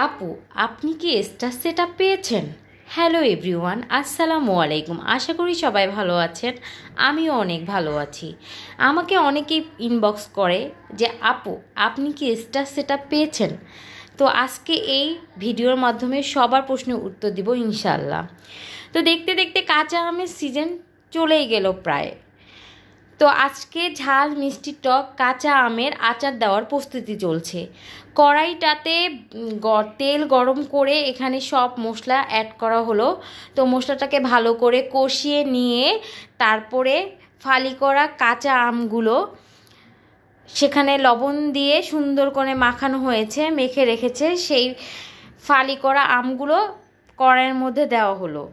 আপু, আপনি কি স্টার সেটআপ পেয়েছেন? হ্যালো এভরিওয়ান, আসসালামু আলাইকুম। আশা করি সবাই ভালো আছেন। আমিও অনেক ভালো আছি। আমাকে অনেকেই ইনবক্স করে যে আপু, আপনি কি স্টার সেটআপ পেয়েছেন? তো আজকে এই ভিডিওর মাধ্যমে সবার প্রশ্নের উত্তর দিব ইনশাআল্লাহ। তো দেখতে দেখতে কাঁচা আমের সিজন চলেই গেল প্রায়। তো আজকে ঝাল মিষ্টি টক কাঁচা আমের আচার দেওয়ার প্রস্তুতি চলছে। কড়াইটাতে তেল গরম করে এখানে সব মশলা অ্যাড করা হলো। তো মশলাটাকে ভালো করে কষিয়ে নিয়ে তারপরে ফালি করা কাঁচা আমগুলো সেখানে লবণ দিয়ে সুন্দর করে মাখানো হয়েছে, মেখে রেখেছে সেই ফালি করা আমগুলো কড়াইয়ের মধ্যে দেওয়া হলো।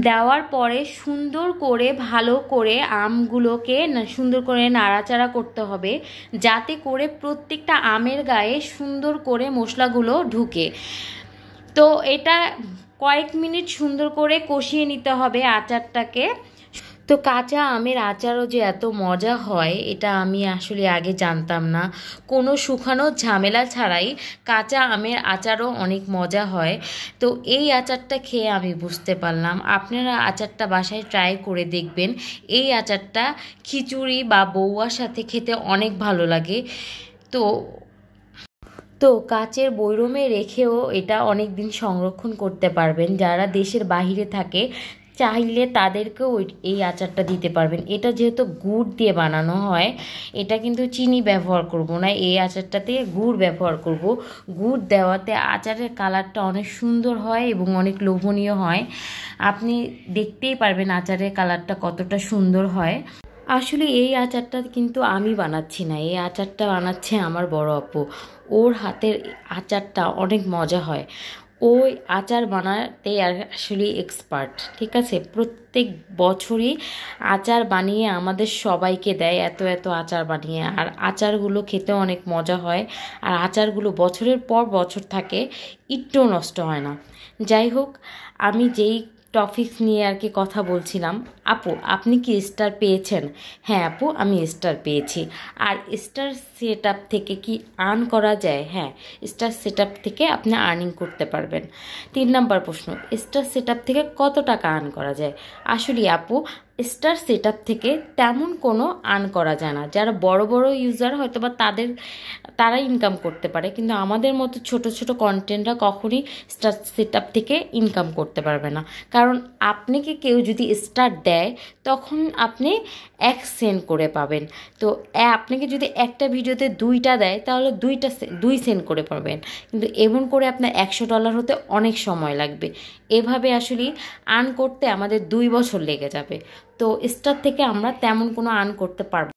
দেওয়ার পরে সুন্দর করে ভালো করে আমগুলোকে সুন্দর করে নাড়াচাড়া করতে হবে, যাতে করে প্রত্যেকটা আমের গায়ে সুন্দর করে মশলাগুলো ঢুকে। তো এটা কয়েক মিনিট সুন্দর করে কষিয়ে নিতে হবে আচারটাকে। তো কাঁচা আমের আচারও যে এত মজা হয় এটা আমি আসলে আগে জানতাম না। কোনো শুকানো ঝামেলা ছাড়াই কাঁচা আমের আচারও অনেক মজা হয়। তো এই আচারটা খেয়ে আমি বুঝতে পারলাম। আপনারা আচারটা বাসায় ট্রাই করে দেখবেন। এই আচারটা খিচুড়ি বা বউয়ার সাথে খেতে অনেক ভালো লাগে। তো তো কাচের বয়রমে রেখেও এটা অনেক দিন সংরক্ষণ করতে পারবেন। যারা দেশের বাহিরে থাকে চাইলে তাদেরকেও এই আচারটা দিতে পারবেন। এটা যেহেতু গুড় দিয়ে বানানো হয়, এটা কিন্তু চিনি ব্যবহার করব না, এই আচারটাতে গুড় ব্যবহার করব। গুড় দেওয়াতে আচারের কালারটা অনেক সুন্দর হয় এবং অনেক লোভনীয় হয়। আপনি দেখতেই পারবেন আচারের কালারটা কতটা সুন্দর হয়। আসলে এই আচারটা কিন্তু আমি বানাচ্ছি না, এই আচারটা বানাচ্ছে আমার বড় আপু। ওর হাতের আচারটা অনেক মজা হয়। ওই আচার বানাতে আসলে এক্সপার্ট, ঠিক আছে। প্রত্যেক বছরই আচার বানিয়ে আমাদের সবাইকে দেয়, এত এত আচার বানিয়ে। আর আচারগুলো খেতে অনেক মজা হয়। আর আচারগুলো বছরের পর বছর থাকে, একটু নষ্ট হয় না। যাই হোক, আমি যেই টপিক নিয়ে আর কি কথা বলছিলাম, আপু আপনি কি স্টার পেয়েছেন? হ্যাঁ আপু, আমি স্টার পেয়েছি। আর স্টার সেটআপ থেকে কি আর্ন করা যায়? হ্যাঁ, স্টার সেটআপ থেকে আপনি আর্নিং করতে পারবেন। 3 নম্বর প্রশ্ন, স্টার সেটআপ থেকে কত টাকা আর্ন করা যায়? আসলে আপু, স্টার সেটআপ থেকে তেমন কোনো আর্ন করা যায় না। যারা বড় বড় ইউজার হয়তো বা তারা ইনকাম করতে পারে, কিন্তু আমাদের মতো ছোট ছোট কন্টেন্টরা কখনই স্টার সেটআপ থেকে ইনকাম করতে পারবে না। কারণ আপনাকে কেউ যদি স্টার দেয় তখন আপনি 1 সেন্ট করে পাবেন। তো আপনাকে যদি একটা ভিডিওতে 2টা দেয় তাহলে 2 সেন্ট করে পাবেন। কিন্তু এমন করে আপনার $100 হতে অনেক সময় লাগবে। এভাবে আসলে আর্ন করতে আমাদের 2 বছর লেগে যাবে। তো স্টার থেকে আমরা তেমন কোনো আর্ন করতে পারবো